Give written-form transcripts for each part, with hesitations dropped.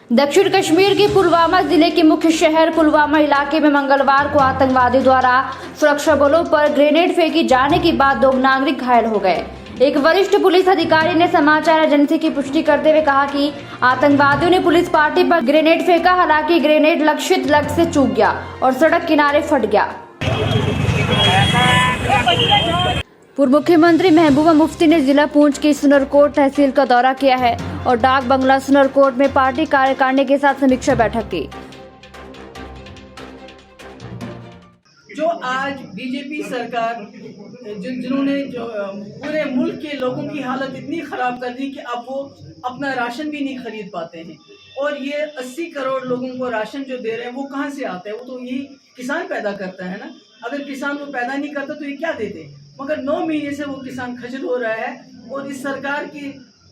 दक्षिण कश्मीर के पुलवामा जिले के मुख्य शहर पुलवामा इलाके में मंगलवार को आतंकवादियों द्वारा सुरक्षा बलों पर ग्रेनेड फेंकी जाने के बाद 2 नागरिक घायल हो गए। एक वरिष्ठ पुलिस अधिकारी ने समाचार एजेंसी की पुष्टि करते हुए कहा कि आतंकवादियों ने पुलिस पार्टी पर ग्रेनेड फेंका। हालांकि ग्रेनेड लक्षित लक्ष्य से चूक गया और सड़क किनारे फट गया। पूर्व मुख्यमंत्री महबूबा मुफ्ती ने जिला पूंछ की सुनरकोट तहसील का दौरा किया है और डाक बंगला सुनरकोट में पार्टी कार्यकारिणी के साथ समीक्षा बैठक की। जो आज बीजेपी सरकार जिन्होंने जो पूरे मुल्क के लोगों की हालत इतनी खराब कर दी कि अब वो अपना राशन भी नहीं खरीद पाते हैं, और ये 80 करोड़ लोगों को राशन जो दे रहे हैं वो कहाँ से आता है? वो तो यही किसान पैदा करता है ना। अगर किसान वो पैदा नहीं करता तो ये क्या देते? मगर 9 महीने से वो किसान खजल हो रहा है और इस सरकार की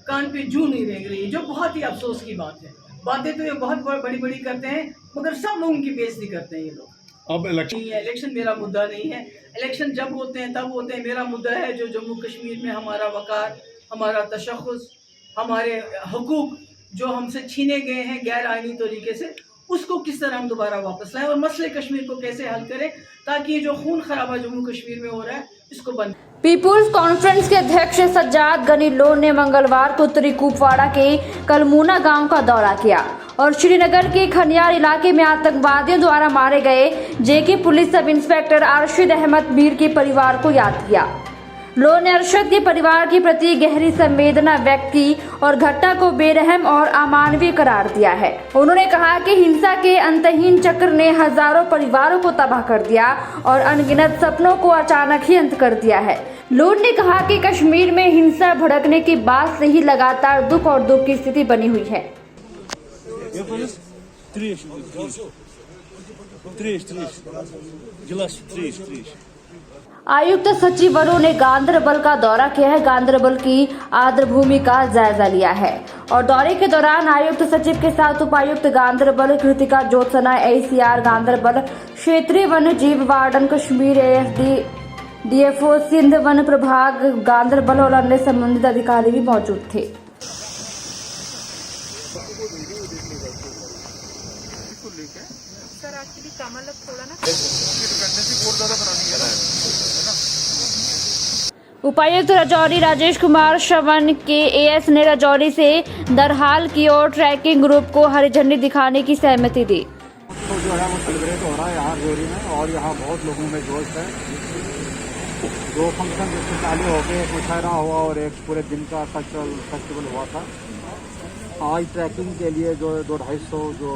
कान पे जू नहीं रेंग रही है, जो बहुत ही अफसोस की बात है। बातें तो ये बहुत बड़ी बड़ी करते हैं मगर सब लोगों की बेइज्जती करते हैं ये लोग। अब इलेक्शन मेरा मुद्दा नहीं है। इलेक्शन जब होते हैं तब होते हैं। मेरा मुद्दा है जो जम्मू कश्मीर में हमारा वकार, हमारा तशख़्ख़ुस, हमारे हुकूक जो हमसे छीने गए हैं गैर आईनी तरीके से, उसको किस तरह हम दोबारा वापस लाएं और मसले कश्मीर को कैसे हल करें ताकि ये जो खून खराबा जम्मू कश्मीर में हो रहा है इसको बंद। पीपुल्स कॉन्फ्रेंस के अध्यक्ष सज्जाद गनी लोन ने मंगलवार को उत्तरी कुपवाड़ा के कलमूना गांव का दौरा किया और श्रीनगर के खनियार इलाके में आतंकवादियों द्वारा मारे गए JK police sub inspector Arshad Ahmad Mir के परिवार को याद किया। लोन ने अरशद के परिवार के प्रति गहरी संवेदना व्यक्त की और घटना को बेरहम और अमानवीय करार दिया है। उन्होंने कहा कि हिंसा के अंतहीन चक्र ने हजारों परिवारों को तबाह कर दिया और अनगिनत सपनों को अचानक ही अंत कर दिया है। लोन ने कहा कि कश्मीर में हिंसा भड़कने के बाद से ही लगातार दुख और दुख की स्थिति बनी हुई है। आयुक्त सचिवरों ने गांधरबल का दौरा किया है। गांधरबल की आर्द्रभूमि का जायजा लिया है और दौरे के दौरान आयुक्त सचिव के साथ उपायुक्त गांधरबल कृतिका ज्योत्सना, ACR गांधरबल, क्षेत्रीय वन्य जीव warden Kashmir, ASD, DFO Sindh वन प्रभाग गांधरबल और अन्य संबंधित अधिकारी भी मौजूद थे। उपायुक्त राजौरी राजेश कुमार श्रवण के AS ने राजौरी से दरहाल की ओर ट्रैकिंग ग्रुप को हरी झंडी दिखाने की सहमति दी। तो जो है वो सेलिब्रेट हो रहा है यहाँ राजौरी में और यहाँ बहुत लोगों में जोश है। 2 फंक्शन जिससे चालू हो गए, एक मुशायरा हुआ और एक पूरे दिन का कल्चरल फेस्टिवल हुआ था। आज ट्रैकिंग के लिए जो 200-250 जो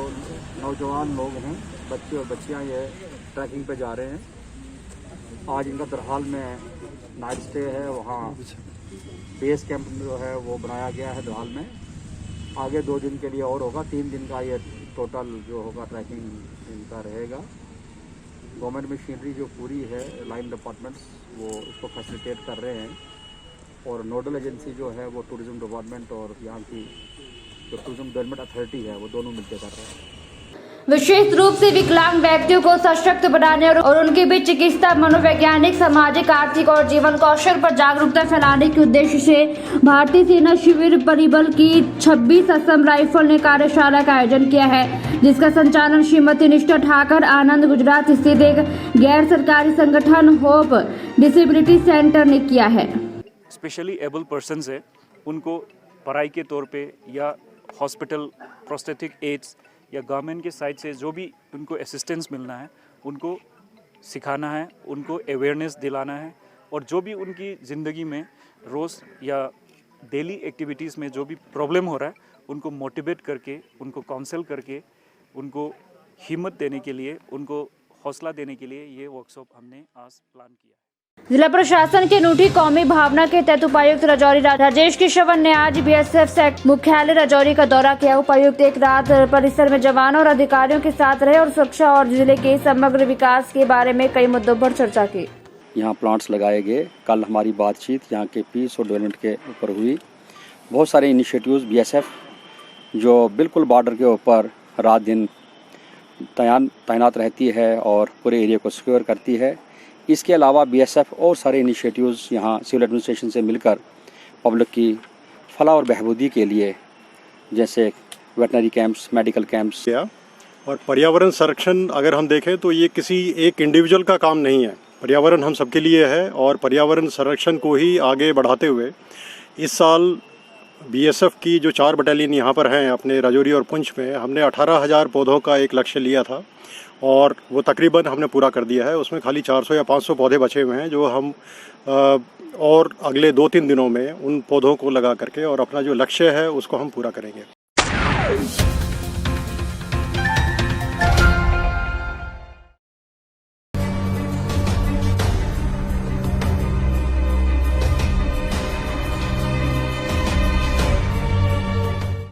नौजवान लोग हैं, बच्चे और बच्चियाँ, ये ट्रैकिंग पे जा रहे हैं। आज इनका दरहाल में नाइट स्टे है, वहाँ बेस कैंप जो है वो बनाया गया है दरहाल में। आगे 2 दिन के लिए और होगा, 3 दिन का ये टोटल जो होगा ट्रैकिंग इनका रहेगा। गवर्नमेंट मशीनरी जो पूरी है, लाइन डिपार्टमेंट्स वो इसको फैसिलिटेट कर रहे हैं और नोडल एजेंसी जो है वो टूरिज़्म डिपार्टमेंट और यहाँ की जो टूरिज़्म डेवलपमेंट अथॉरिटी है वो दोनों मिलकर कर रहे हैं। विशेष रूप से विकलांग व्यक्तियों को सशक्त बनाने और उनके बीच चिकित्सा, मनोवैज्ञानिक, सामाजिक, आर्थिक और जीवन कौशल पर जागरूकता फैलाने के उद्देश्य से भारतीय सेना शिविर परिबल की 26 असम राइफल ने कार्यशाला का आयोजन किया है, जिसका संचालन श्रीमती निष्ठा ठाकर आनंद गुजरात स्थित एक गैर सरकारी संगठन होप डिसेबिलिटी सेंटर ने किया है। स्पेशली एबल पर्सन है, उनको पढ़ाई के तौर पे या हॉस्पिटल, प्रोस्थेटिक एड्स या गवर्नमेंट के साइड से जो भी उनको असिस्टेंस मिलना है उनको सिखाना है, उनको अवेयरनेस दिलाना है और जो भी उनकी ज़िंदगी में रोज़ या डेली एक्टिविटीज़ में जो भी प्रॉब्लम हो रहा है उनको मोटिवेट करके, उनको काउंसल करके, उनको हिम्मत देने के लिए, उनको हौसला देने के लिए ये वर्कशॉप हमने आज प्लान किया। जिला प्रशासन की अनूठी कौमी भावना के तहत उपायुक्त राजौरी राजेश किशवन ने आज BSF मुख्यालय राजौरी का दौरा किया। उपायुक्त एक रात परिसर में जवानों और अधिकारियों के साथ रहे और सुरक्षा और जिले के समग्र विकास के बारे में कई मुद्दों पर चर्चा की। यहाँ प्लांट्स लगाए गए। कल हमारी बातचीत यहाँ के पीस और डेवलपमेंट के ऊपर हुई। बहुत सारे इनिशिएटिव्स BSF जो बिल्कुल बॉर्डर के ऊपर रात दिन तैनात रहती है और पूरे एरिया को सिक्योर करती है। इसके अलावा बीएसएफ और सारे इनिशिएटिव्स यहाँ सिविल एडमिनिस्ट्रेशन से मिलकर पब्लिक की फलाह और बहबूदी के लिए, जैसे वेटनरी कैंप्स, मेडिकल कैंप्स। और पर्यावरण संरक्षण अगर हम देखें तो ये किसी एक इंडिविजुअल का काम नहीं है, पर्यावरण हम सबके लिए है। और पर्यावरण संरक्षण को ही आगे बढ़ाते हुए इस साल बीएसएफ की जो 4 बटालियन यहाँ पर हैं अपने राजौरी और पुंछ में, हमने 18,000 पौधों का एक लक्ष्य लिया था और वो तकरीबन हमने पूरा कर दिया है। उसमें खाली 400 या 500 पौधे बचे हुए हैं जो हम और अगले 2-3 दिनों में उन पौधों को लगा करके और अपना जो लक्ष्य है उसको हम पूरा करेंगे।